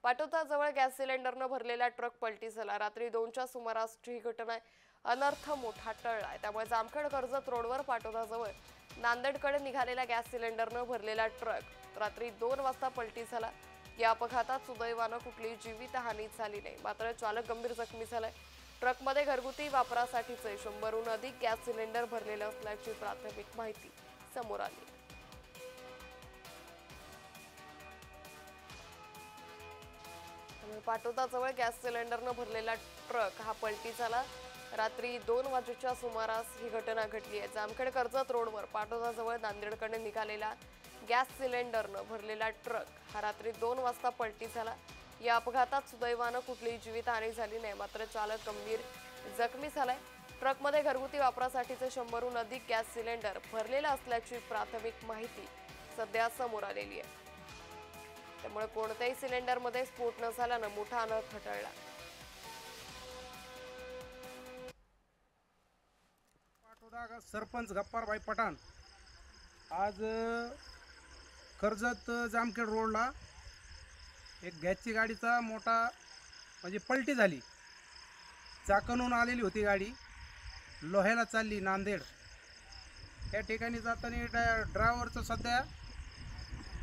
पाटोदाजवळ gas सिलेंडरनं भरलेला truck पलटी झाला। रात्री 2च्या सुमारासची ही घटना आहे। अनर्थ मोठा टळलाय। त्यामुळे जामखेड कर्जत रोडवर पाटोदाजवळ नांदेडकडे निघालेला गॅस सिलेंडरनं भरलेला ट्रक रात्री 2 वाजता पलटी झाला। या अपघातात सुदैवानं कुठलीही जीवितहानी झाली नाही, मात्र चालक गंभीर जखमी झालाय। ट्रकमध्ये घरगुती वापरासाठीचे 100हून अधिक गॅस सिलेंडर भरलेले असल्याची प्राथमिक माहिती समोर आली। पाटोदाजवळ गॅस सिलेंडरनं भरलेला ट्रक हा पलटी झाला। रात्री 2 वाजेच्या सुमारास ही घटना घडली आहे। जामखेड कर्जत रोडवर पाटोदाजवळ नांदेडकडे निघालेला गॅस सिलेंडरनं भरलेला ट्रक हा रात्री 2 वाजता पलटी झाला। या अपघातात सुदैवानं कुठलीही जीवितहानी झाली नाही, मात्र चालक गंभीर जखमी झालाय। ट्रकमध्ये घरगुती वापरासाठीचे 100हून अधिक गॅस सिलेंडर भरलेले असल्याची प्राथमिक माहिती सध्या समोर आलेली आहे। त्यामुळे कोणत्याही सिलेंडरमध्ये स्फोट न झाल्यानं मोठा अनर्थ टळला। पाटोदा सरपंच गप्पारभाई पठाण आज कर्जत जामखेड रोडला एक गॅसची गाडीचा मोठा म्हणजे पलटी झाली। चाकणहून आलेली होती गाडी, लोह्याला चालली नांदेड। या ठिकाणी जाताना ड्रायव्हरचं सध्या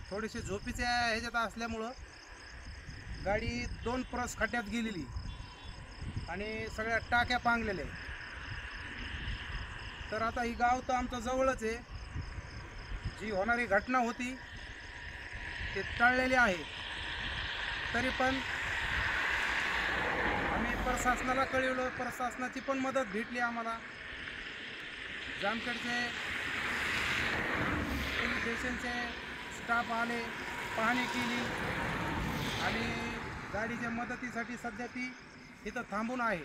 थोडीशी झोपीच्या ह्याच्यात असल्यामुळं गाडी 2 परस खड्ड्यात गेलेली आणि सगळ्या टाक्या पांगलेल्या आहे। तर आता ही गाव तर आमचं जवळच आहे, जी होणारी घटना होती ते टळलेली आहे। तरी पण आम्ही प्रशासनाला कळवलं, प्रशासनाची पण मदत भेटली आम्हाला। जामखेडचे पोलीस स्टेशनचे स्टाफ आले, पाहणी केली आणि गाडीच्या मदतीसाठी सध्या ती इथं थांबून आहे।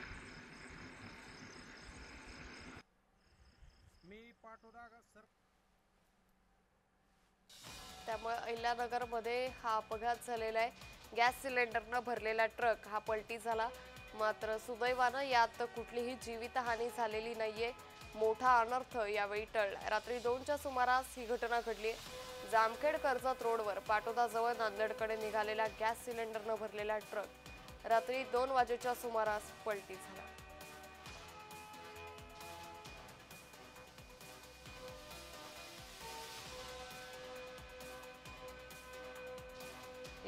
मी पाटोदा त्यामुळे अहिल्यानगरमध्ये हा अपघात झालेला आहे। गॅस सिलेंडरनं भरलेला ट्रक हा पलटी झाला, मात्र सुदैवानं यात कुठलीही जीवितहानी झालेली नाहीये। मोठा अनर्थ यावेळी टळला। रात्री 2च्या सुमारास ही घटना घडली। जामखेड कर्जत रोडवर पाटोदाजवळ नांदेडकडे निघालेला गॅस सिलेंडरनं भरलेला ट्रक रात्री 2 वाजेच्या सुमारास पलटी झाला।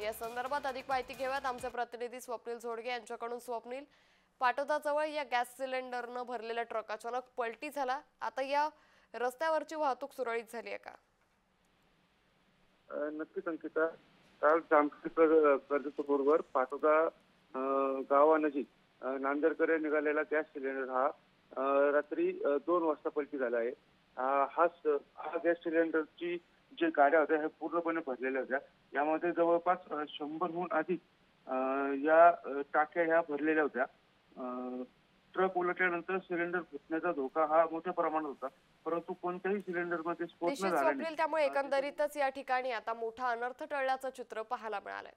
या संदर्भात अधिक माहिती घेऊयात आमचे प्रतिनिधी स्वप्नील झोडगे यांच्याकडून। स्वप्नील, पाटोदाजवळ या गॅस सिलेंडरनं भरलेला ट्रक अचानक पलटी झाला, आता या रस्त्यावरची वाहतूक सुरळीत झाली आहे का? नक्कीच अंकिता, काल जामखेड कर्जत रोडवर पाटोदा गावानजीक नांदेडकडे निघालेला गॅस सिलेंडर हा रात्री 2 वाजता पलटी झाला आहे। हा गॅस सिलेंडरची जे गाड्या होत्या ह्या पूर्णपणे भरलेल्या होत्या। यामध्ये जवळपास 100हून अधिक या टाक्या ह्या भरलेल्या होत्या। ट्रक उलटल्यानंतर सिलेंडर फुटण्याचा धोका हा मोठ्या प्रमाणात होता, परंतु कोणत्याही सिलेंडरमध्ये स्फोट न निश्चित झाल्याने स्वप्नील, त्यामुळे एकंदरीतच या ठिकाणी आता मोठा अनर्थ टळल्याचं चित्र पाहायला मिळालंय।